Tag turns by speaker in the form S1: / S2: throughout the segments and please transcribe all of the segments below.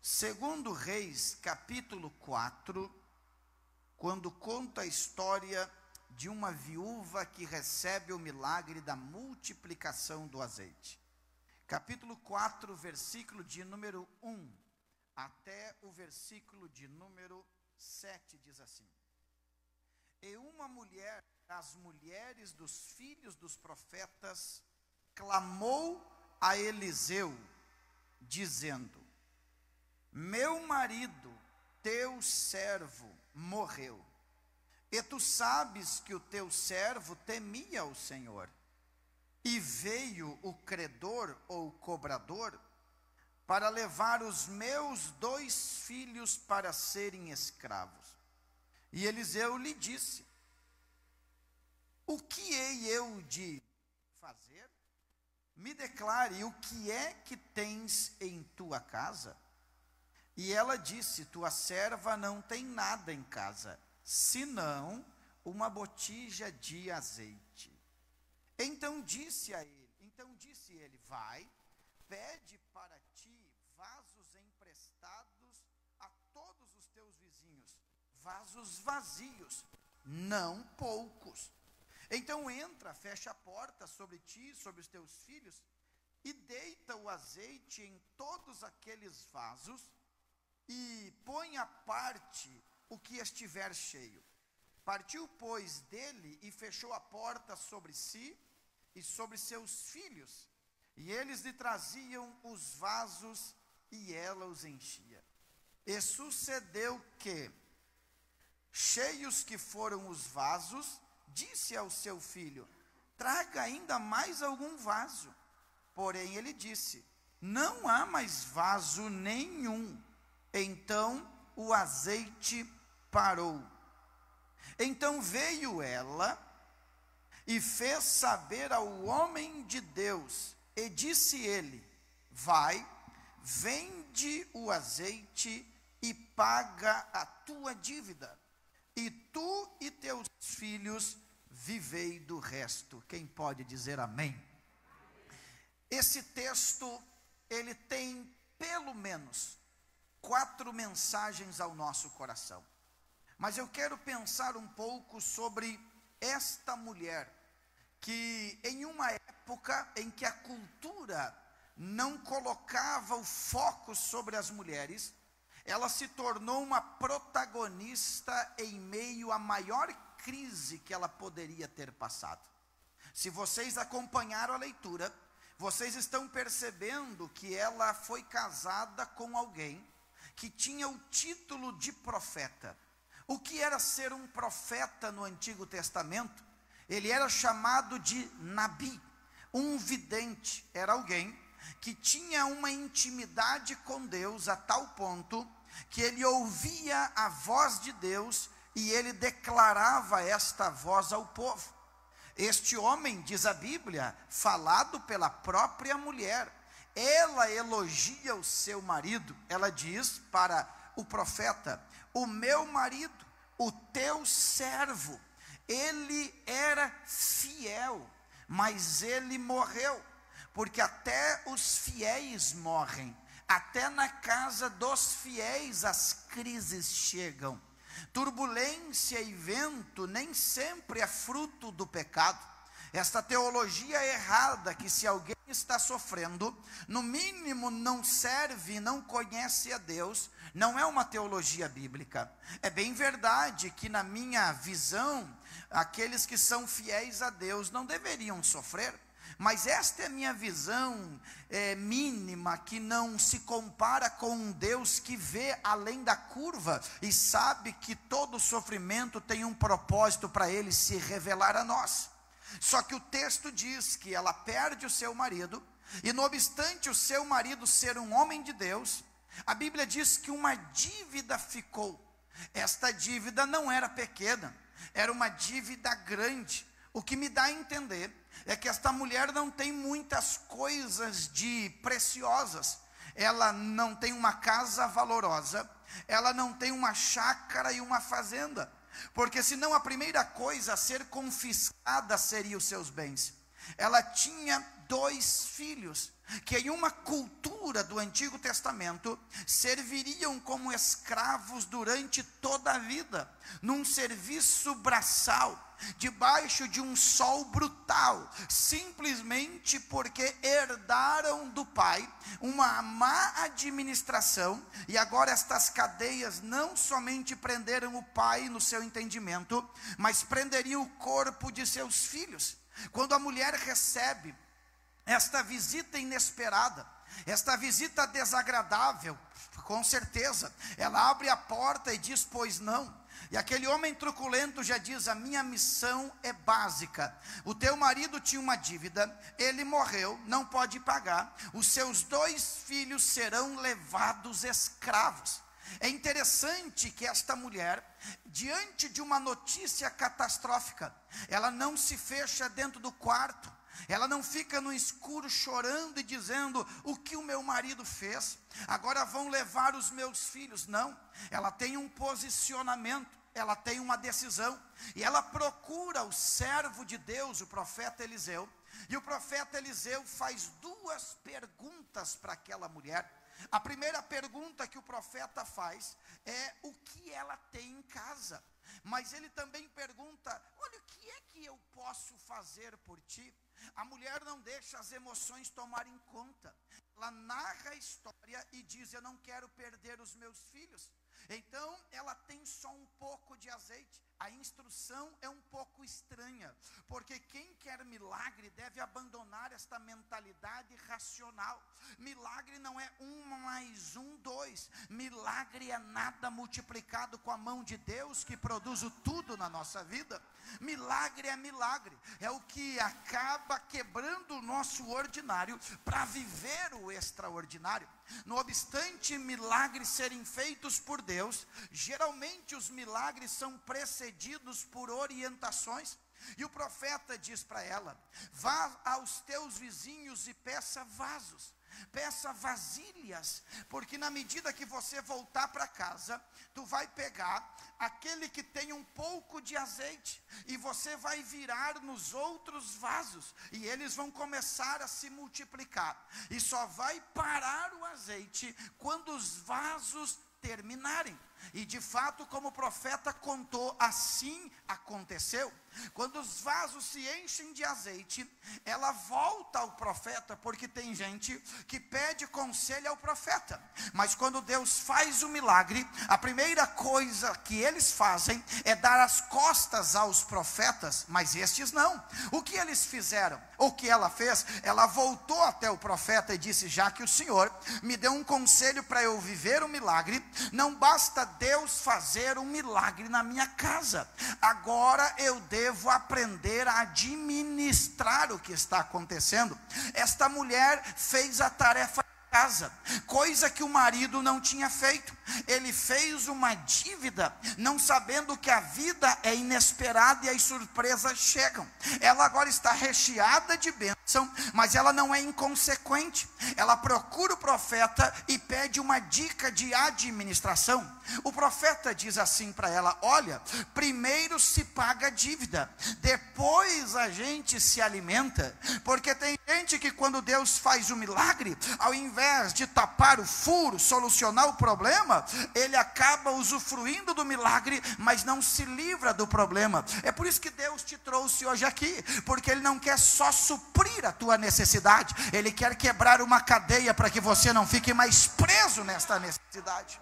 S1: Segundo Reis, capítulo 4, quando conta a história de uma viúva que recebe o milagre da multiplicação do azeite. Capítulo 4, versículo de número 1 até o versículo de número 7 diz assim: E uma mulher, as mulheres dos filhos dos profetas, clamou a Eliseu, dizendo: Meu marido, teu servo, morreu, e tu sabes que o teu servo temia o Senhor. E veio o credor ou cobrador para levar os meus 2 filhos para serem escravos. E Eliseu lhe disse: O que hei eu de fazer? Me declare o que é que tens em tua casa. E ela disse: Tua serva não tem nada em casa, senão uma botija de azeite. Então disse ele: Vai, pede para ti vasos emprestados a todos os teus vizinhos, vasos vazios, não poucos. Então entra, fecha a porta sobre ti, sobre os teus filhos, e deita o azeite em todos aqueles vasos, e põe à parte o que estiver cheio. Partiu, pois, dele e fechou a porta sobre si e sobre seus filhos, e eles lhe traziam os vasos e ela os enchia. E sucedeu que, cheios que foram os vasos, disse ao seu filho: Traga ainda mais algum vaso. Porém ele disse: Não há mais vaso nenhum. Então o azeite parou. Então veio ela e fez saber ao homem de Deus, e disse ele: Vai, vende o azeite e paga a tua dívida, e tu e teus filhos vivei do resto. Quem pode dizer amém? Esse texto, ele tem pelo menos 4 mensagens ao nosso coração. Mas eu quero pensar um pouco sobre esta mulher, que em uma época em que a cultura não colocava o foco sobre as mulheres, ela se tornou uma protagonista em meio à maior crise que ela poderia ter passado. Se vocês acompanharam a leitura, vocês estão percebendo que ela foi casada com alguém que tinha o título de profeta. O que era ser um profeta no Antigo Testamento? Ele era chamado de Nabi, um vidente. Era alguém que tinha uma intimidade com Deus a tal ponto que ele ouvia a voz de Deus e ele declarava esta voz ao povo. Este homem, diz a Bíblia, falado pela própria mulher, ela elogia o seu marido. Ela diz para o profeta: O meu marido, o teu servo, ele era fiel, mas ele morreu. Porque até os fiéis morrem, até na casa dos fiéis as crises chegam. Turbulência e vento nem sempre é fruto do pecado. Esta teologia errada, que se alguém está sofrendo, no mínimo não serve e não conhece a Deus, não é uma teologia bíblica. É bem verdade que, na minha visão, aqueles que são fiéis a Deus não deveriam sofrer. Mas esta é a minha visão mínima, que não se compara com um Deus que vê além da curva e sabe que todo sofrimento tem um propósito para ele se revelar a nós. Só que o texto diz que ela perde o seu marido, e não obstante o seu marido ser um homem de Deus, a Bíblia diz que uma dívida ficou. Esta dívida não era pequena, era uma dívida grande. O que me dá a entender é que esta mulher não tem muitas coisas de preciosas. Ela não tem uma casa valorosa, ela não tem uma chácara e uma fazenda, porque senão a primeira coisa a ser confiscada seria os seus bens. Ela tinha 2 filhos, que em uma cultura do Antigo Testamento, serviriam como escravos durante toda a vida, num serviço braçal, debaixo de um sol brutal, simplesmente porque herdaram do pai uma má administração, e agora estas cadeias não somente prenderam o pai no seu entendimento, mas prenderiam o corpo de seus filhos. Quando a mulher recebe esta visita inesperada, esta visita desagradável, com certeza, ela abre a porta e diz: pois não. E aquele homem truculento já diz: a minha missão é básica. O teu marido tinha uma dívida, ele morreu, não pode pagar, os seus 2 filhos serão levados escravos. É interessante que esta mulher, diante de uma notícia catastrófica, ela não se fecha dentro do quarto, ela não fica no escuro chorando e dizendo: o que o meu marido fez, agora vão levar os meus filhos. Não, ela tem um posicionamento, ela tem uma decisão, e ela procura o servo de Deus, o profeta Eliseu, e o profeta Eliseu faz 2 perguntas para aquela mulher. A primeira pergunta que o profeta faz é o que ela tem em casa, mas ele também pergunta: olha, o que é que eu posso fazer por ti? A mulher não deixa as emoções tomarem conta, ela narra a história e diz: eu não quero perder os meus filhos. Então ela tem só um pouco de azeite. A instrução é um pouco estranha, porque quem quer milagre deve abandonar esta mentalidade racional. Milagre não é 1 mais 1, 2. Milagre é nada multiplicado com a mão de Deus, que produz o tudo na nossa vida. Milagre, é o que acaba quebrando o nosso ordinário para viver o extraordinário. Não obstante milagres serem feitos por Deus, geralmente os milagres são precedidos por orientações. E o profeta diz para ela: vá aos teus vizinhos e peça vasos, peça vasilhas, porque na medida que você voltar para casa, tu vai pegar aquele que tem um pouco de azeite, e você vai virar nos outros vasos, e eles vão começar a se multiplicar, e só vai parar o azeite quando os vasos terminarem. E de fato, como o profeta contou, assim aconteceu. Quando os vasos se enchem de azeite, ela volta ao profeta, porque tem gente que pede conselho ao profeta, mas quando Deus faz o milagre, a primeira coisa que eles fazem é dar as costas aos profetas, mas estes não. O que eles fizeram? O que ela fez? Ela voltou até o profeta e disse: já que o Senhor me deu um conselho para eu viver o milagre, não basta Deus fazer um milagre na minha casa, agora eu devo aprender a administrar o que está acontecendo. Esta mulher fez a tarefa de casa, coisa que o marido não tinha feito. Ele fez uma dívida, não sabendo que a vida é inesperada e as surpresas chegam. Ela agora está recheada de bênção, mas ela não é inconsequente. Ela procura o profeta e pede uma dica de administração. O profeta diz assim para ela: olha, primeiro se paga a dívida, depois a gente se alimenta. Porque tem gente que, quando Deus faz o milagre, ao invés de tapar o furo, solucionar o problema, ele acaba usufruindo do milagre, mas não se livra do problema. É por isso que Deus te trouxe hoje aqui, porque Ele não quer só suprir a tua necessidade, Ele quer quebrar uma cadeia para que você não fique mais preso nesta necessidade.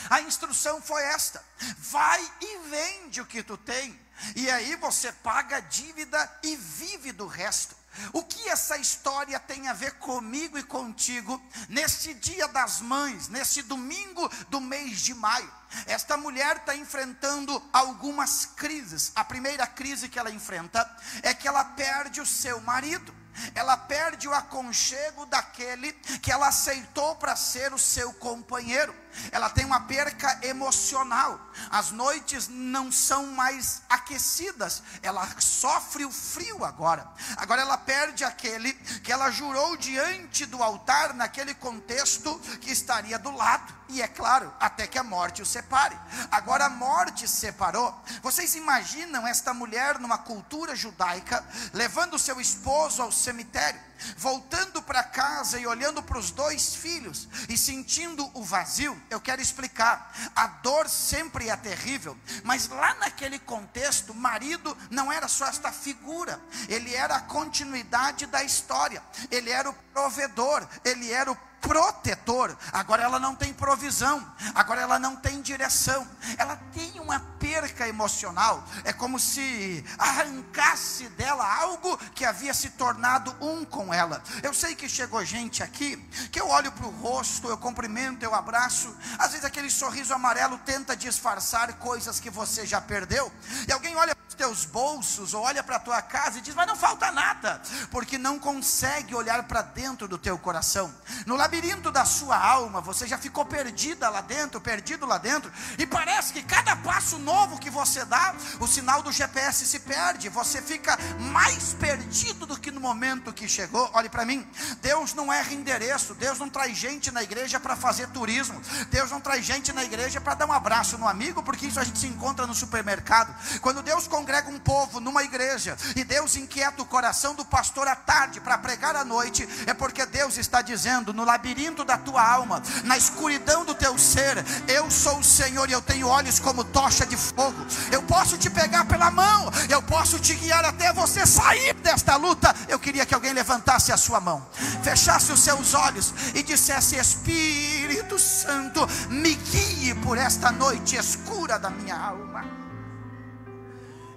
S1: A instrução foi esta: vai e vende o que tu tem, e aí você paga a dívida e vive do resto. O que essa história tem a ver comigo e contigo neste dia das mães, nesse domingo do mês de maio? Esta mulher está enfrentando algumas crises. A primeira crise que ela enfrenta é que ela perde o seu marido. Ela perde o aconchego daquele que ela aceitou para ser o seu companheiro. Ela tem uma perca emocional. As noites não são mais aquecidas, ela sofre o frio agora. Agora ela perde aquele que ela jurou diante do altar, naquele contexto, que estaria do lado. e é claro, até que a morte o separe. Agora a morte separou. Vocês imaginam esta mulher numa cultura judaica, levando seu esposo ao cemitério, voltando para casa e olhando para os 2 filhos e sentindo o vazio? Eu quero explicar, a dor sempre é terrível, mas lá naquele contexto, o marido não era só esta figura, ele era a continuidade da história, ele era o provedor, ele era o protetor. Agora ela não tem provisão, agora ela não tem direção, ela tem uma perca emocional, é como se arrancasse dela algo que havia se tornado um com ela. Eu sei que chegou gente aqui, que eu olho para o rosto, eu cumprimento, eu abraço, às vezes aquele sorriso amarelo tenta disfarçar coisas que você já perdeu, e alguém olha para os teus bolsos, ou olha para a tua casa e diz, mas não falta nada, porque não consegue olhar para dentro do teu coração. No labirinto da sua alma, você já ficou perdida lá dentro, perdido lá dentro, e parece que cada passo novo que você dá, o sinal do GPS se perde, você fica mais perdido do que no momento que chegou. Olhe para mim, Deus não erra endereço, Deus não traz gente na igreja para fazer turismo, Deus não traz gente na igreja para dar um abraço no amigo, porque isso a gente se encontra no supermercado. Quando Deus congrega um povo numa igreja, e Deus inquieta o coração do pastor à tarde para pregar à noite, é porque Deus está dizendo, no labirinto da tua alma, na escuridão do teu ser, eu sou o Senhor e eu tenho olhos como tocha de fogo, eu posso te pegar pela mão, eu posso te guiar até você sair desta luta. Eu queria que alguém levantasse a sua mão, fechasse os seus olhos e dissesse, Espírito Santo, me guie por esta noite escura da minha alma.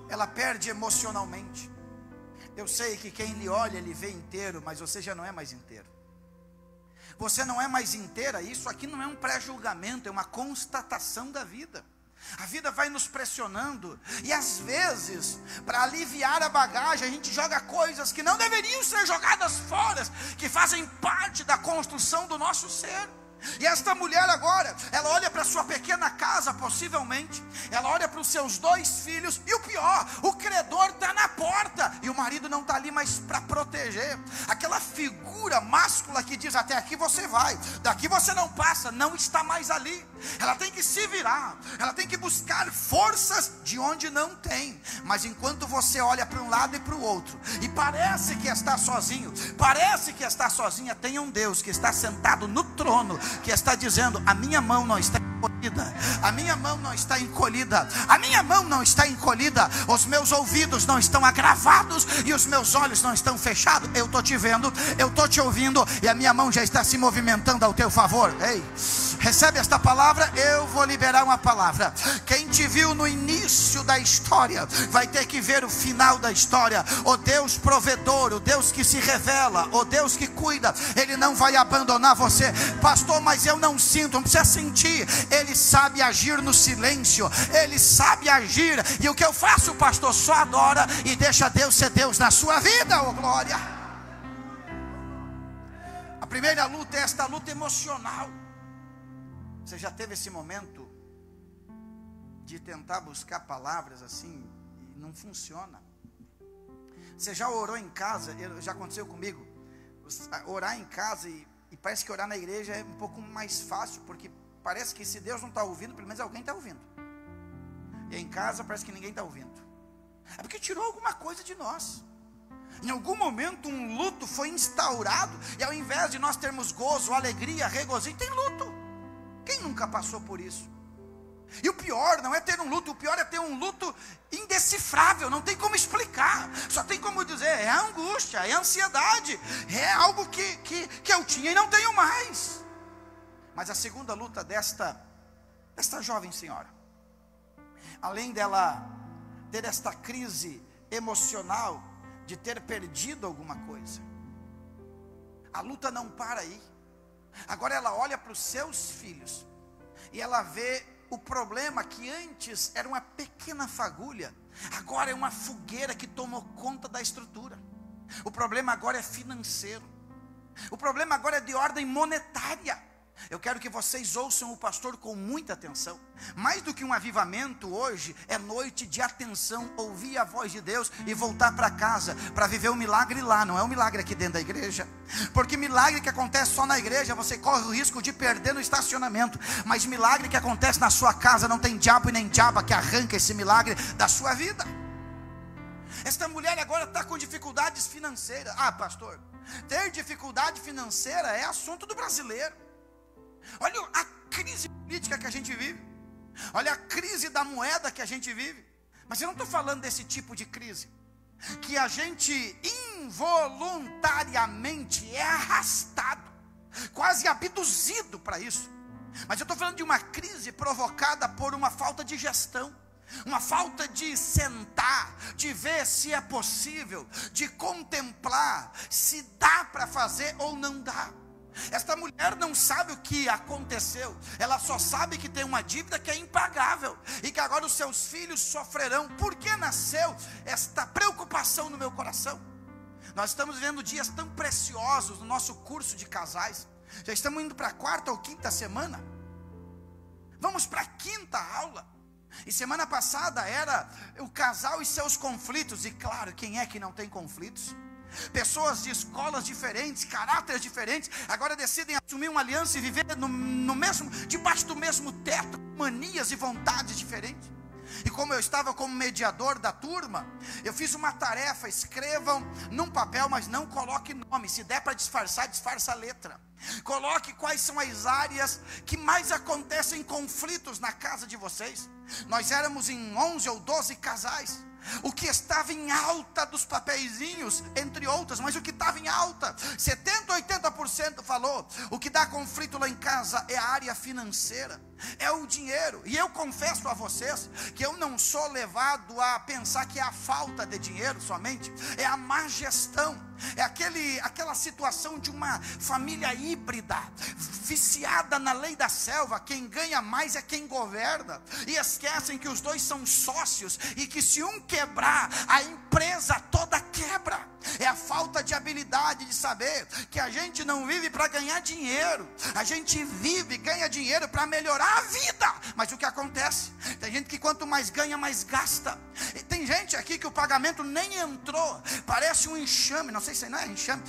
S1: Ela perde emocionalmente. Eu sei que quem lhe olha, ele vê inteiro, mas você já não é mais inteiro. Você não é mais inteira. Isso aqui não é um pré-julgamento, é uma constatação da vida. A vida vai nos pressionando, e às vezes, para aliviar a bagagem, a gente joga coisas que não deveriam ser jogadas fora, que fazem parte da construção do nosso ser. E esta mulher agora, ela olha para sua pequena casa, possivelmente, ela olha para os seus 2 filhos, e o pior, o credor está na porta, e o marido não está ali mais para proteger. Aquela figura máscula que diz, até aqui você vai, daqui você não passa, não está mais ali. Ela tem que se virar, ela tem que buscar forças de onde não tem. Mas enquanto você olha para um lado e para o outro, e parece que está sozinho, parece que está sozinha, tem um Deus que está sentado no trono, que está dizendo, a minha mão não está encolhida, a minha mão não está encolhida, a minha mão não está encolhida, os meus ouvidos não estão agravados, e os meus olhos não estão fechados. Eu estou te vendo, eu estou te ouvindo, e a minha mão já está se movimentando ao teu favor. Ei, recebe esta palavra, eu vou liberar uma palavra. Quem te viu no início da história, vai ter que ver o final da história. O Deus provedor, o Deus que se revela, o Deus que cuida, Ele não vai abandonar você. Pastor, mas eu não sinto. Não precisa sentir, Ele sabe agir no silêncio, Ele sabe agir. E o que eu faço, pastor? Só adora e deixa Deus ser Deus na sua vida. Oh glória. A primeira luta é esta luta emocional. Você já teve esse momento de tentar buscar palavras assim e não funciona? Você já orou em casa? Já aconteceu comigo, orar em casa e parece que orar na igreja é um pouco mais fácil, porque parece que se Deus não está ouvindo, pelo menos alguém está ouvindo. E em casa parece que ninguém está ouvindo. É porque tirou alguma coisa de nós. Em algum momento um luto foi instaurado, e ao invés de nós termos gozo, alegria, regozijo, tem luto. Quem nunca passou por isso? E o pior não é ter um luto, o pior é ter um luto indecifrável, não tem como explicar, só tem como dizer, é angústia, é ansiedade, é algo que eu tinha e não tenho mais. Mas a segunda luta desta jovem senhora, além dela ter esta crise emocional, de ter perdido alguma coisa, a luta não para aí. Agora ela olha para os seus filhos, e ela vê o problema que antes era uma pequena fagulha, agora é uma fogueira que tomou conta da estrutura. O problema agora é financeiro, o problema agora é de ordem monetária. Eu quero que vocês ouçam o pastor com muita atenção. Mais do que um avivamento, hoje é noite de atenção, ouvir a voz de Deus e voltar para casa, para viver o milagre lá, não é um milagre aqui dentro da igreja. Porque milagre que acontece só na igreja, você corre o risco de perder no estacionamento. Mas milagre que acontece na sua casa, não tem diabo e nem diaba que arranca esse milagre da sua vida. Esta mulher agora está com dificuldades financeiras. Ah, pastor, ter dificuldade financeira é assunto do brasileiro. Olha a crise política que a gente vive. Olha a crise da moeda que a gente vive. Mas eu não estou falando desse tipo de crise que a gente involuntariamente é arrastado, quase abduzido para isso. Mas eu estou falando de uma crise provocada por uma falta de gestão, uma falta de sentar, de ver se é possível, de contemplar se dá para fazer ou não dá. Esta mulher não sabe o que aconteceu, ela só sabe que tem uma dívida que é impagável e que agora os seus filhos sofrerão. Por que nasceu esta preocupação no meu coração? Nós estamos vivendo dias tão preciosos no nosso curso de casais. Já estamos indo para a 4ª ou 5ª semana. Vamos para a 5ª aula. E semana passada era o casal e seus conflitos. E claro, quem é que não tem conflitos? Pessoas de escolas diferentes, caráteres diferentes, agora decidem assumir uma aliança e viver debaixo do mesmo teto, manias e vontades diferentes. E como eu estava como mediador da turma, eu fiz uma tarefa: escrevam num papel, mas não coloque nome. Se der para disfarçar, disfarça a letra. Coloque quais são as áreas que mais acontecem conflitos na casa de vocês. Nós éramos em 11 ou 12 casais. O que estava em alta dos papeizinhos, entre outras, mas o que estava em alta, 70%, 80% falou: o que dá conflito lá em casa é a área financeira, é o dinheiro. E eu confesso a vocês que eu não sou levado a pensar que é a falta de dinheiro somente, é a má gestão, é aquela situação de uma família híbrida, viciada na lei da selva. Quem ganha mais é quem governa, e esquecem que os dois são sócios, e que se um quebrar, a empresa toda quebra. É a falta de habilidade de saber que a gente não vive para ganhar dinheiro, a gente vive, ganha dinheiro para melhorar a vida. Mas o que acontece? Tem gente que quanto mais ganha, mais gasta. E tem gente aqui que o pagamento nem entrou, parece um enxame, não sei se não é enxame,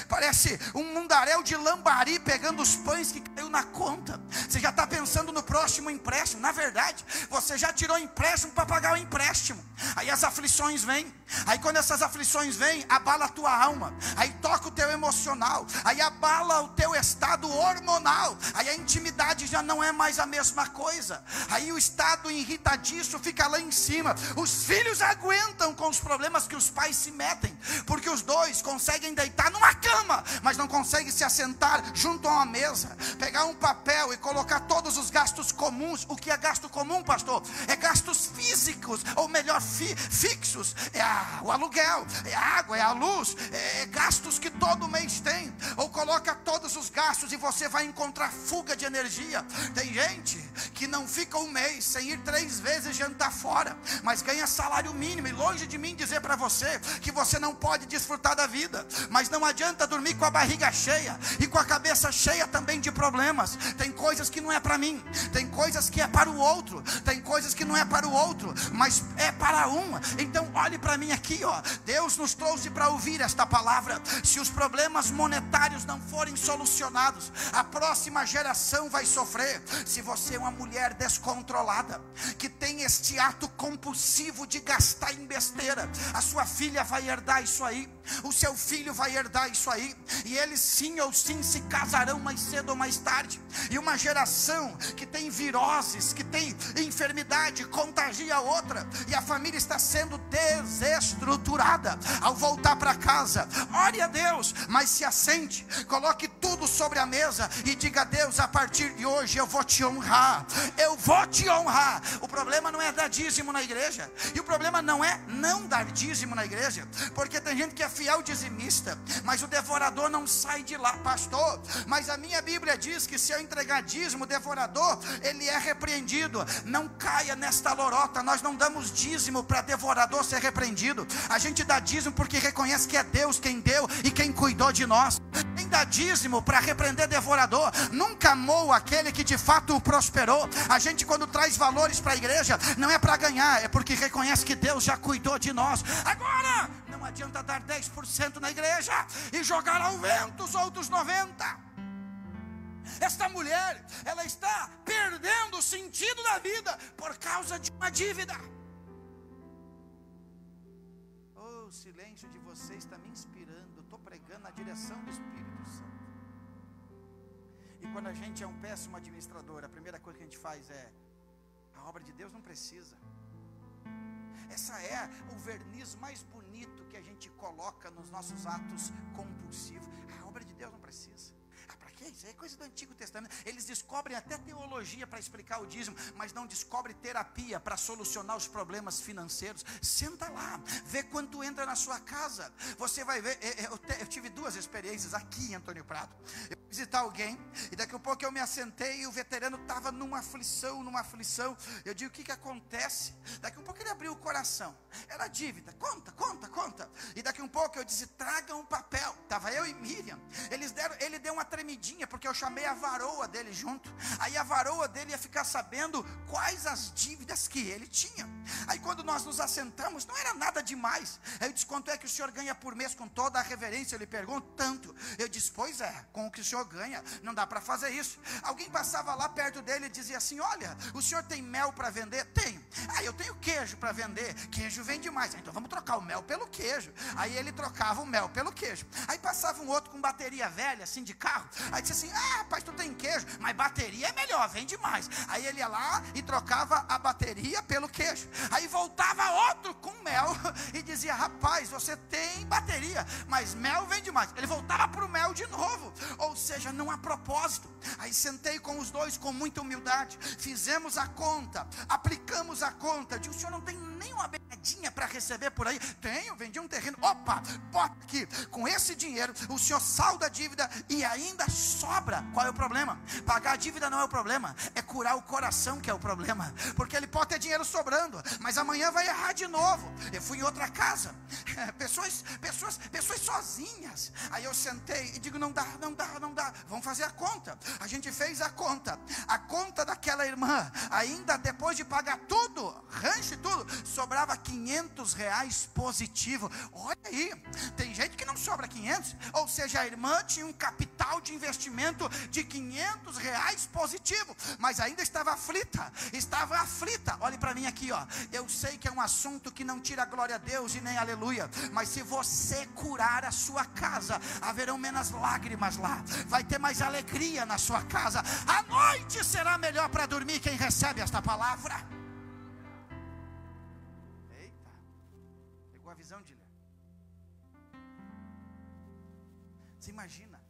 S1: parece um mundaréu de lambari pegando os pães que caiu na conta. Você já está pensando no próximo empréstimo. Na verdade, você já tirou empréstimo para pagar o empréstimo. Aí as aflições vêm. Aí quando essas aflições vêm, abala a tua alma. Aí toca o teu emocional. Aí abala o teu estado hormonal. Aí a intimidade já não é mais a mesma coisa. Aí o estado irritadiço fica lá em cima. Os filhos aguentam com os problemas que os pais se metem, porque os dois conseguem deitar numa cama, mas não conseguem se assentar junto a uma mesa, pegar um papel e colocar todos os gastos comuns. O que é gasto comum, pastor? É gastos físicos, ou melhor, fixos. É o aluguel, é a água, é a luz, é gastos que todo mês tem. Ou coloca todos os gastos e você vai encontrar fuga de energia. Tem gente que não fica um mês sem ir 3 vezes jantar fora, mas ganha salário mínimo. E longe de mim dizer para você que você não pode desfrutar da vida, mas não adianta dormir com a barriga cheia e com a cabeça cheia também de problemas. Tem coisas que não é para mim, tem coisas que é para o outro, tem coisas que não é para o outro, mas é para um. Então olhe para mim aqui, ó. Deus nos trouxe para ouvir esta palavra. Se os problemas monetários não forem solucionados, a próxima geração vai sofrer. Se você é uma mulher descontrolada, que tem este ato compulsivo de gastar em besteira, a sua filha vai herdar isso aí, o seu filho vai herdar isso aí, e eles sim ou sim se casarão mais cedo ou mais tarde. E uma geração que tem viroses, que tem enfermidade, contagia a outra, e a família está sendo desestruturada. Ao voltar para casa, ore a Deus, mas se assente, coloque tudo sobre a mesa e diga: a Deus, a partir de hoje eu vou te honrar, eu vou te honrar. O problema não é dar dízimo na igreja, e o problema não é não dar dízimo na igreja, porque tem gente que é fiel dizimista, mas o devorador não sai de lá. Pastor, mas a minha Bíblia diz que se eu entregar dízimo, o devorador, ele é repreendido. Não caia nesta lorota. Nós não damos dízimo para devorador ser repreendido. A gente dá dízimo porque reconhece que é Deus quem deu e quem cuidou de nós. Quem dá dízimo para repreender devorador nunca amou aquele que de fato o prosperou. A gente, quando traz valores para a igreja, não é para ganhar, é porque reconhece que Deus já cuidou de nós. Agora, não Não adianta dar 10% na igreja e jogar ao vento os outros 90%. Esta mulher, ela está perdendo o sentido da vida por causa de uma dívida. O silêncio de vocês está me inspirando. Eu estou pregando na direção do Espírito Santo. E quando a gente é um péssimo administrador, a primeira coisa que a gente faz é: a obra de Deus não precisa. Essa é o verniz mais bonito que a gente coloca nos nossos atos compulsivos. A obra de Deus não precisa. Para que isso? É coisa do Antigo Testamento. Eles descobrem até teologia para explicar o dízimo, mas não descobrem terapia para solucionar os problemas financeiros. Senta lá, vê quanto entra na sua casa. Você vai ver. Eu tive 2 experiências aqui em Antônio Prado. Eu fui visitar alguém e daqui a pouco eu me assentei e o veterano estava numa aflição. Eu digo: o que acontece? Daqui a pouco ele abriu o coração. Era dívida. Conta. E daqui a pouco eu disse: traga um papel. Estava eu e Miriam. Ele deu uma tremidinha, porque eu chamei a varoa dele junto. Aí a varoa dele ia ficar sabendo quais as dívidas que ele tinha. Aí quando nós nos assentamos, não era nada demais. Aí eu disse: quanto é que o senhor ganha por mês? Com toda a reverência, eu lhe pergunto: tanto. Eu disse: pois é, com o que o senhor ganha, não dá para fazer isso. Alguém passava lá perto dele e dizia assim: olha, o senhor tem mel para vender? Tenho. Eu tenho queijo para vender. Queijo vende mais. Então vamos trocar o mel pelo queijo. Aí ele trocava o mel pelo queijo. Aí passava um outro com bateria velha, assim, de carro. Aí disse assim: rapaz, tu tem queijo, mas bateria é melhor, vende mais. Aí ele ia lá e trocava a bateria pelo queijo. Aí voltava outro com mel e dizia: rapaz, você tem bateria, mas mel vende mais. Ele voltava para o mel de novo. Ou seja, não há propósito. Aí sentei com os dois com muita humildade, fizemos a conta, aplicamos a conta. Digo: o senhor não tem nenhuma benedinha para receber por aí? Tenho, vendi um terreno. Opa, bota aqui, com esse dinheiro o senhor salda a dívida e ainda sobra. Qual é o problema? Pagar a dívida não é o problema, é curar o coração que é o problema. Porque ele pode ter dinheiro sobrando, mas amanhã vai errar de novo. Eu fui em outra casa, pessoas sozinhas. Aí eu sentei e digo: não dá, vamos fazer a conta. A gente fez a conta daquela irmã. Ainda depois de pagar tudo, rancho e tudo, sobrava R$500 positivo. Olha aí, tem gente que não sobra 500. Ou seja, a irmã tinha um capital de investimento de R$500 positivo, mas ainda estava aflita. Olhe para mim aqui, ó. Eu sei que é um assunto que não tira glória a Deus e nem aleluia, mas se você curar a sua casa, haverão menos lágrimas lá, vai ter mais alegria na sua casa. A noite será melhor para dormir. Quem recebe esta palavra? Eita, pegou a visão de ler. Você imagina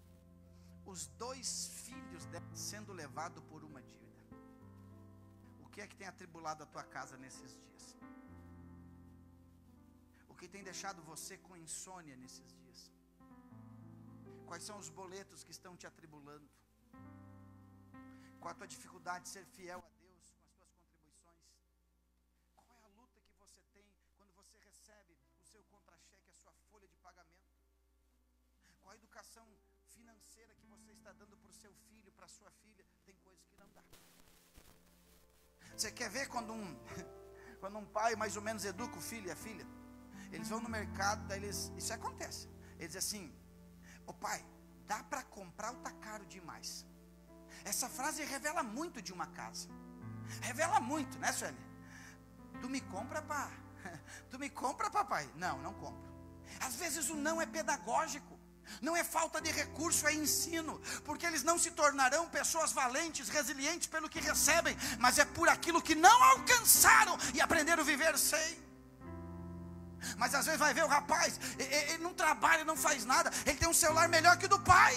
S1: os 2 filhos dela sendo levados por uma dívida. O que é que tem atribulado a tua casa nesses dias? O que tem deixado você com insônia nesses dias? Quais são os boletos que estão te atribulando? Qual a tua dificuldade de ser fiel a Deus com as tuas contribuições? Qual é a luta que você tem quando você recebe o seu contra-cheque, a sua folha de pagamento? Qual a educação financeira que você está dando para o seu filho, para a sua filha? Tem coisas que não dá. Você quer ver quando um pai mais ou menos educa o filho e a filha? Eles vão no mercado, daí isso acontece. Eles dizem assim: ô pai, dá para comprar ou está caro demais? Essa frase revela muito de uma casa. Revela muito, né, Sueli? Tu me compra, pá? Tu me compra, papai? Não compro. Às vezes o não é pedagógico. Não é falta de recurso, é ensino. Porque eles não se tornarão pessoas valentes, resilientes pelo que recebem, mas é por aquilo que não alcançaram e aprenderam a viver sem. Mas às vezes vai ver o rapaz, ele não trabalha, não faz nada, ele tem um celular melhor que o do pai,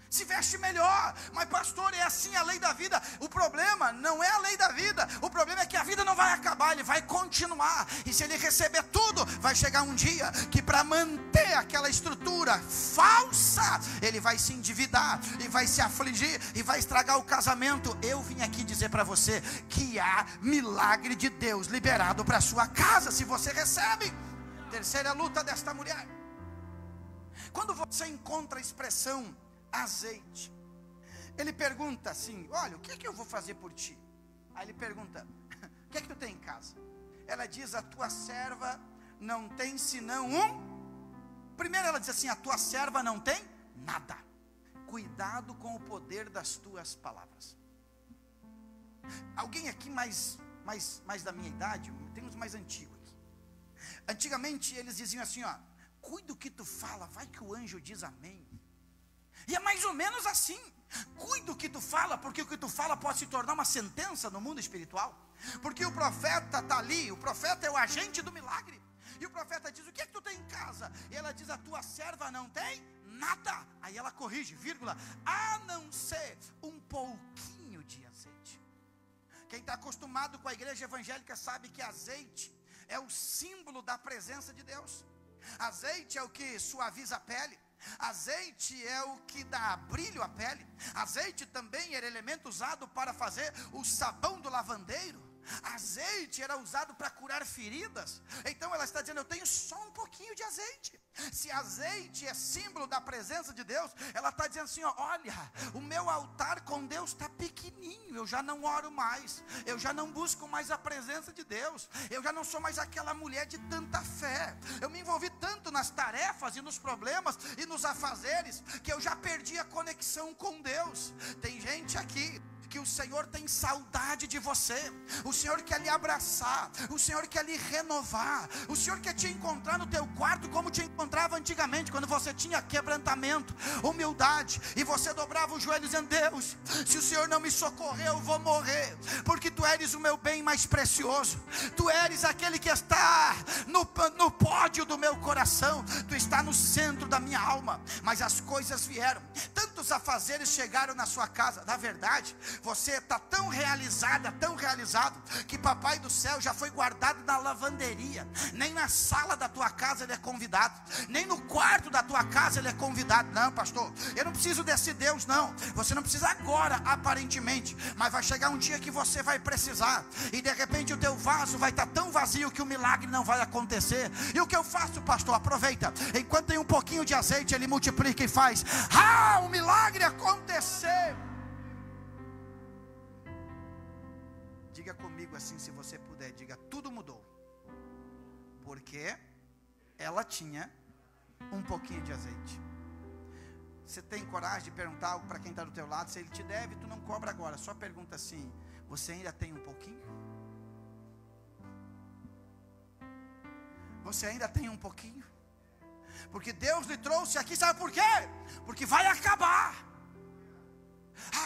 S1: se veste melhor, mas pastor, é assim a lei da vida. O problema não é a lei da vida, o problema é que a vida não vai acabar, ele vai continuar. E se ele receber tudo, vai chegar um dia que para manter aquela estrutura falsa, ele vai se endividar, e vai se afligir, e vai estragar o casamento. Eu vim aqui dizer para você que há milagre de Deus liberado para a sua casa, se você recebe. Terceira luta desta mulher. Quando você encontra a expressão azeite, ele pergunta assim: olha, o que é que eu vou fazer por ti? Aí ele pergunta: o que é que tu tem em casa? ela diz: a tua serva não tem senão primeiro ela diz assim: a tua serva não tem nada. Cuidado com o poder das tuas palavras. Alguém aqui mais da minha idade? Tem uns mais antigos aqui. Antigamente eles diziam assim, ó: cuida do que tu fala, vai que o anjo diz amém. E é mais ou menos assim: cuida do que tu fala, porque o que tu fala pode se tornar uma sentença no mundo espiritual. Porque o profeta está ali, o profeta é o agente do milagre. E o profeta diz: o que é que tu tem em casa? E ela diz: a tua serva não tem nada. Aí ela corrige, vírgula, a não ser um pouquinho de azeite. Quem está acostumado com a igreja evangélica sabe que azeite é o símbolo da presença de Deus. Azeite é o que suaviza a pele. Azeite é o que dá brilho à pele. Azeite também era elemento usado para fazer o sabão do lavandeiro. Azeite era usado para curar feridas. Então ela está dizendo: eu tenho só um pouquinho de azeite. Se azeite é símbolo da presença de Deus, ela está dizendo assim: ó, olha, o meu altar com Deus está pequenininho. Eu já não oro mais, eu já não busco mais a presença de Deus, eu já não sou mais aquela mulher de tanta fé. Eu me envolvi tanto nas tarefas e nos problemas e nos afazeres, que eu já perdi a conexão com Deus. Tem gente aqui que o Senhor tem saudade de você. O Senhor quer lhe abraçar, o Senhor quer lhe renovar, o Senhor quer te encontrar no teu quarto como te encontrava antigamente, quando você tinha quebrantamento, humildade, e você dobrava o joelho dizendo: Deus, se o Senhor não me socorrer, eu vou morrer, porque tu eres o meu bem mais precioso, tu eres aquele que está no pódio do meu coração, tu está no centro da minha alma. Mas as coisas vieram, tantos afazeres chegaram na sua casa. Na verdade, você está tão realizada, tão realizado, que papai do céu já foi guardado na lavanderia. Nem na sala da tua casa ele é convidado, nem no quarto da tua casa ele é convidado. Não, pastor, eu não preciso desse Deus, não. Você não precisa agora, aparentemente, mas vai chegar um dia que você vai precisar, e de repente o teu vaso vai estar tão vazio que o milagre não vai acontecer. E o que eu faço, pastor? Aproveita, enquanto tem um pouquinho de azeite, ele multiplica e faz o milagre acontecer. Diga comigo assim, se você puder, diga: tudo mudou, porque ela tinha um pouquinho de azeite. Você tem coragem de perguntar algo para quem está do teu lado? Se ele te deve, tu não cobra agora, só pergunta assim: você ainda tem um pouquinho? Você ainda tem um pouquinho? Porque Deus lhe trouxe aqui, sabe por quê? Porque vai acabar.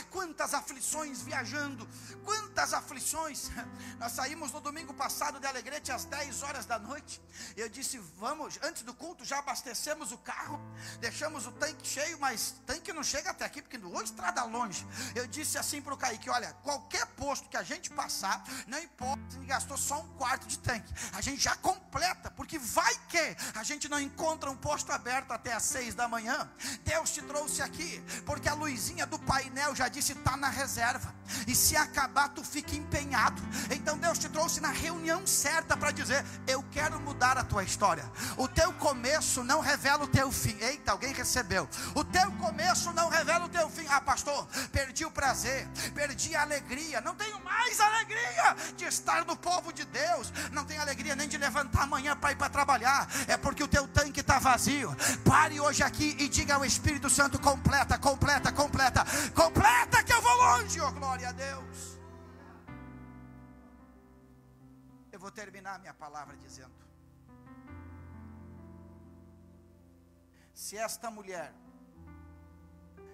S1: Quantas aflições viajando, quantas aflições. Nós saímos no domingo passado de Alegrete às 10 horas da noite. Eu disse: vamos, antes do culto já abastecemos o carro, deixamos o tanque cheio, mas o tanque não chega até aqui, porque hoje estrada longe. Eu disse assim para o Kaique: olha, qualquer posto que a gente passar, não importa se gastou só um quarto de tanque, a gente já completa, porque vai que a gente não encontra um posto aberto até às 6 da manhã. Deus te trouxe aqui, porque a luzinha do painel já disse: está na reserva, e se acabar tu fica empenhado. Então Deus te trouxe na reunião certa para dizer: eu quero mudar a tua história. O teu começo não revela o teu fim. Eita, alguém recebeu. O teu começo não revela o teu fim. Pastor, perdi o prazer, perdi a alegria, não tenho mais alegria de estar no povo de Deus, não tenho alegria nem de levantar amanhã para ir para trabalhar. É porque o teu tanque está vazio. Pare hoje aqui e diga ao Espírito Santo: completa, completa, completa, completa, que eu vou longe. Oh, glória a Deus. Eu vou terminar minha palavra dizendo: se esta mulher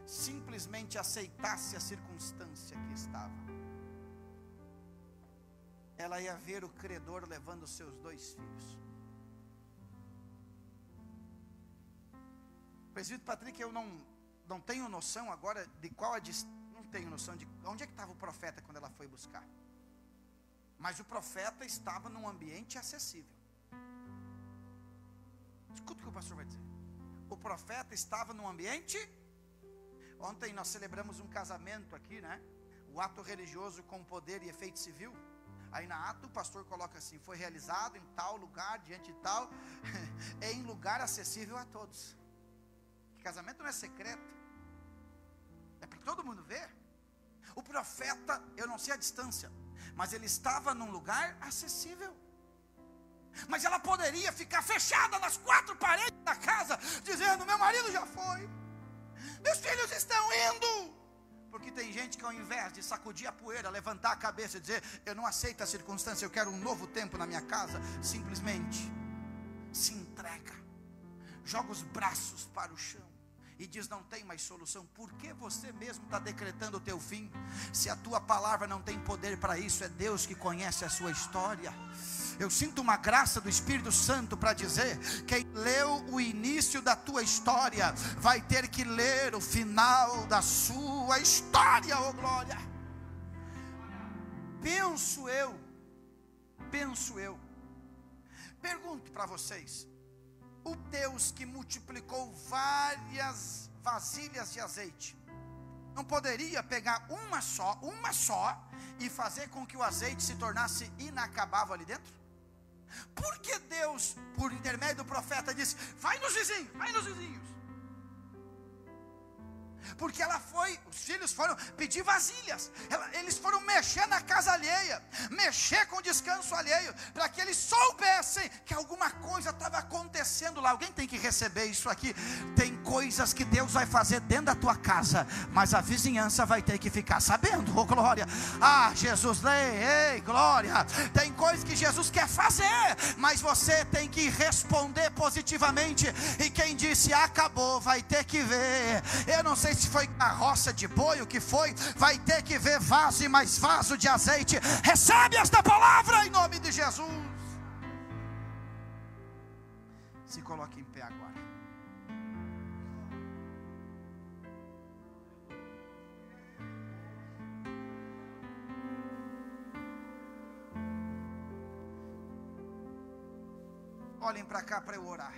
S1: simplesmente aceitasse a circunstância que estava, ela ia ver o credor levando os seus 2 filhos. Presbítero Patrick, eu não tenho noção agora de qual a distância, não tenho noção de onde é que estava o profeta quando ela foi buscar. Mas o profeta estava num ambiente acessível. Escuta o que o pastor vai dizer. O profeta estava num ambiente. Ontem nós celebramos um casamento aqui, né? O ato religioso com poder e efeito civil. Aí na ata o pastor coloca assim: foi realizado em tal lugar, diante de tal, em lugar acessível a todos. Casamento não é secreto, é para todo mundo ver. O profeta, eu não sei a distância, mas ele estava num lugar acessível. Mas ela poderia ficar fechada nas quatro paredes da casa, dizendo: meu marido já foi, meus filhos estão indo. Porque tem gente que ao invés de sacudir a poeira, levantar a cabeça e dizer: eu não aceito a circunstância, eu quero um novo tempo na minha casa, simplesmente se entrega, joga os braços para o chão e diz: não tem mais solução. Por que você mesmo está decretando o teu fim? Se a tua palavra não tem poder para isso, é Deus que conhece a sua história. Eu sinto uma graça do Espírito Santo para dizer: quem leu o início da tua história, vai ter que ler o final da sua história, oh glória. Penso eu, pergunto para vocês: o Deus que multiplicou várias vasilhas de azeite, não poderia pegar uma só, e fazer com que o azeite se tornasse inacabável ali dentro? Por que Deus, por intermédio do profeta, disse: vai nos vizinhos? Porque os filhos foram pedir vasilhas, eles foram mexer na casa alheia, mexer com o descanso alheio, para que eles soubessem que alguma coisa estava acontecendo lá. Alguém tem que receber isso aqui. Tem coisas que Deus vai fazer dentro da tua casa, mas a vizinhança vai ter que ficar sabendo, oh glória. Ah, Jesus, ei, glória. Tem coisas que Jesus quer fazer, mas você tem que responder positivamente. E quem disse acabou, vai ter que ver. Eu não sei se foi carroça de boi, o que foi, vai ter que ver vaso e mais vaso de azeite. Recebe esta palavra em nome de Jesus. Se coloque em pé agora. Olhem para cá para eu orar.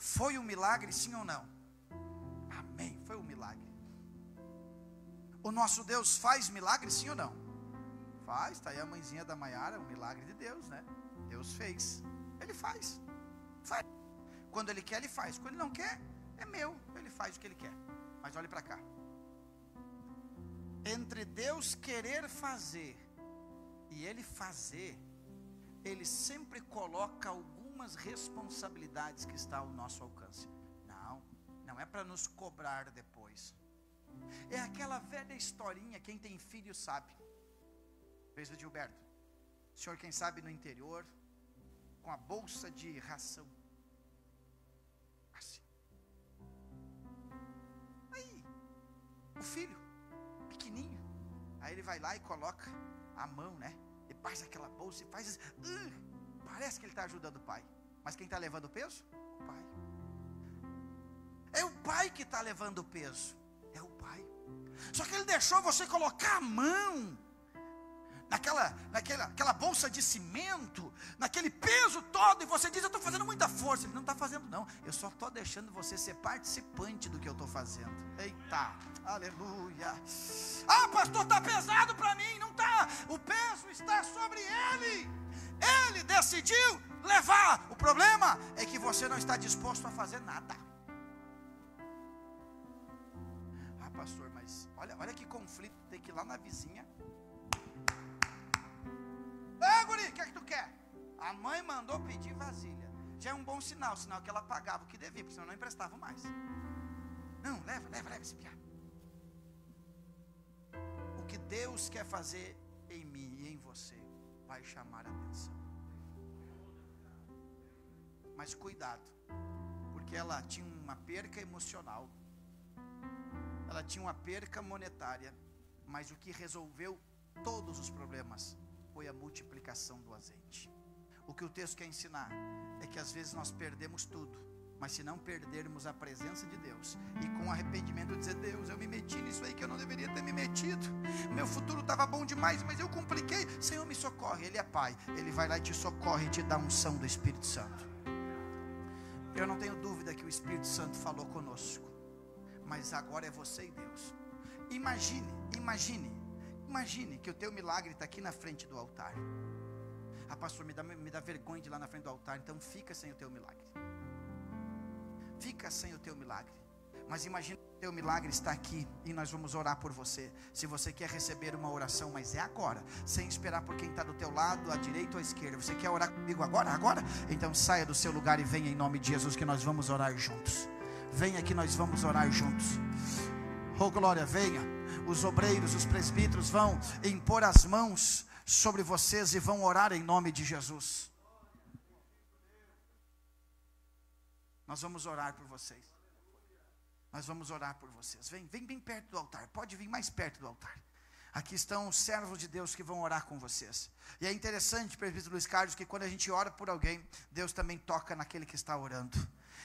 S1: Foi um milagre, sim ou não? Amém, foi um milagre. O nosso Deus faz milagre, sim ou não? Faz, está aí a mãezinha da Maiara, um milagre de Deus, né? Deus fez, Ele faz. Quando Ele quer, Ele faz. Quando Ele não quer, é meu, Ele faz o que Ele quer. Mas olhe para cá. Entre Deus querer fazer e Ele fazer, Ele sempre coloca algumas responsabilidades que estão ao nosso alcance. Não é para nos cobrar depois. É aquela velha historinha, quem tem filho sabe. Veja, Gilberto, o senhor quem sabe no interior, com a bolsa de ração, assim. Aí, o filho, pequenininho, aí ele vai lá e coloca a mão, né? E faz aquela bolsa e faz parece que ele está ajudando o pai. Mas quem está levando o peso? O pai. É o pai que está levando o peso. É o pai. Só que ele deixou você colocar a mão naquela bolsa de cimento, naquele peso todo, e você diz: eu estou fazendo muita força. Ele não está fazendo não, eu só estou deixando você ser participante do que eu estou fazendo. Eita, aleluia. Ah, pastor, está pesado para mim. Não está, o peso está sobre ele. Ele decidiu levar. O problema é que você não está disposto a fazer nada. Ah, pastor, mas olha que conflito. Tem que ir lá na vizinha. Ei, guri, o que é que tu quer? A mãe mandou pedir vasilha. Já é um bom sinal que ela pagava o que devia, porque senão não emprestava mais. Não, leva esse piá. O que Deus quer fazer em mim e em você vai chamar a atenção. Mas cuidado, porque ela tinha uma perca emocional, ela tinha uma perca monetária, mas o que resolveu todos os problemas foi a multiplicação do azeite. O que o texto quer ensinar é que às vezes nós perdemos tudo, mas se não perdermos a presença de Deus e com arrependimento dizer: Deus, eu me meti nisso aí que eu não deveria ter me metido, meu futuro estava bom demais, mas eu compliquei. Senhor, me socorre. Ele é Pai, Ele vai lá e te socorre e te dá a unção do Espírito Santo. Eu não tenho dúvida que o Espírito Santo falou conosco, mas agora é você e Deus. Imagine que o teu milagre está aqui na frente do altar. Ah, pastor, me dá vergonha de ir lá na frente do altar. Então fica sem o teu milagre. Fica sem o teu milagre. Mas imagina Teu milagre está aqui e nós vamos orar por você. Se você quer receber uma oração, mas é agora, sem esperar por quem está do teu lado, à direita ou à esquerda. Você quer orar comigo agora? Agora? Então saia do seu lugar e venha em nome de Jesus, que nós vamos orar juntos. Venha que nós vamos orar juntos. Oh glória, venha. Os obreiros, os presbíteros vão impor as mãos sobre vocês e vão orar em nome de Jesus. Nós vamos orar por vocês. Nós vamos orar por vocês. Vem bem perto do altar. Pode vir mais perto do altar. Aqui estão os servos de Deus que vão orar com vocês. E é interessante, presbítero Luiz Carlos, que quando a gente ora por alguém, Deus também toca naquele que está orando.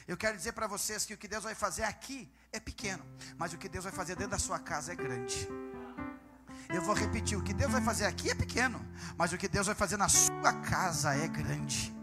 S1: Eu quero dizer para vocês que o que Deus vai fazer aqui é pequeno, mas o que Deus vai fazer dentro da sua casa é grande. Eu vou repetir, o que Deus vai fazer aqui é pequeno, mas o que Deus vai fazer na sua casa é grande.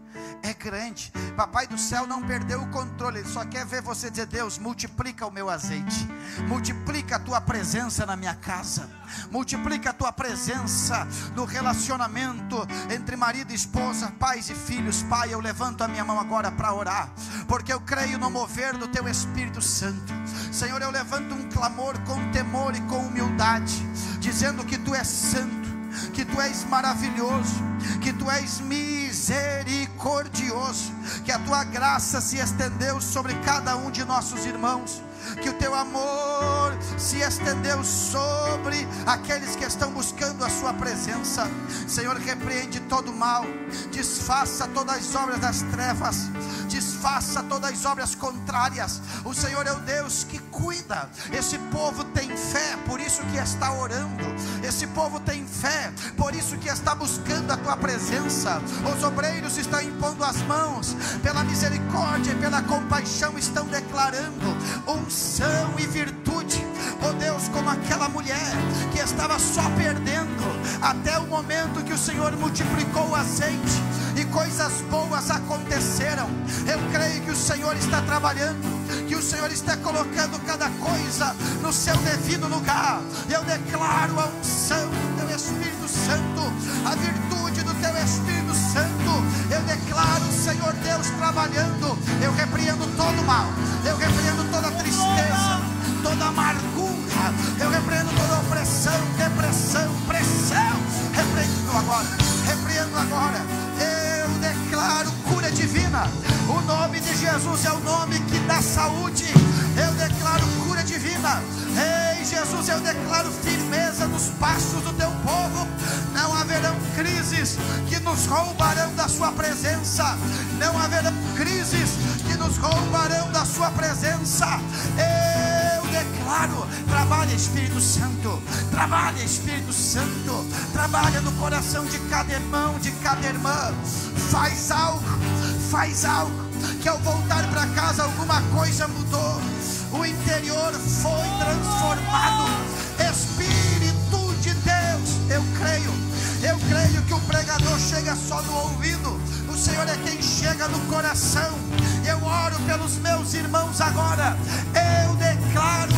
S1: É grande. Papai do céu não perdeu o controle. Ele só quer ver você dizer: Deus, multiplica o meu azeite, multiplica a tua presença na minha casa, multiplica a tua presença no relacionamento entre marido e esposa, pais e filhos. Pai, eu levanto a minha mão agora para orar, porque eu creio no mover do teu Espírito Santo. Senhor, eu levanto um clamor com temor e com humildade, dizendo que tu és santo, que tu és maravilhoso, que tu és misericordioso, que a tua graça se estendeu sobre cada um de nossos irmãos, que o teu amor se estendeu sobre aqueles que estão buscando a sua presença. Senhor, repreende todo o mal, desfaça todas as obras das trevas, desfaça todas as obras contrárias. O Senhor é o Deus que cuida. Esse povo tem fé, por isso que está orando. Esse povo tem fé, por isso que está buscando a tua presença. Os obreiros estão impondo as mãos, pela misericórdia e pela compaixão estão declarando unção e virtude. Oh Deus, como aquela mulher que estava só perdendo, até o momento que o Senhor multiplicou o azeite e coisas boas aconteceram. Eu creio que o Senhor está trabalhando, que o Senhor está colocando cada coisa no seu devido lugar. Eu declaro a unção do teu Espírito Santo, a virtude do teu Espírito Santo. Eu declaro o Senhor Deus trabalhando. Eu repreendo todo o mal, eu repreendo toda a tristeza, toda a amargura, eu repreendo toda a opressão, depressão, pressão. Repreendo agora, repreendo agora. Eu declaro cura divina. O nome de Jesus é o nome que dá saúde. Eu declaro cura divina. Ei Jesus, eu declaro firmeza nos passos do teu povo. Não haverão crises que nos roubarão da sua presença. Não haverão crises que nos roubarão da sua presença. Eu declaro, trabalha Espírito Santo, trabalha Espírito Santo, trabalha no coração de cada irmão, de cada irmã. Faz algo, que ao voltar para casa alguma coisa mudou, o interior foi transformado. Espírito de Deus, eu creio que o pregador chega só no ouvido, o Senhor é quem chega no coração. Eu oro pelos meus irmãos agora, eu declaro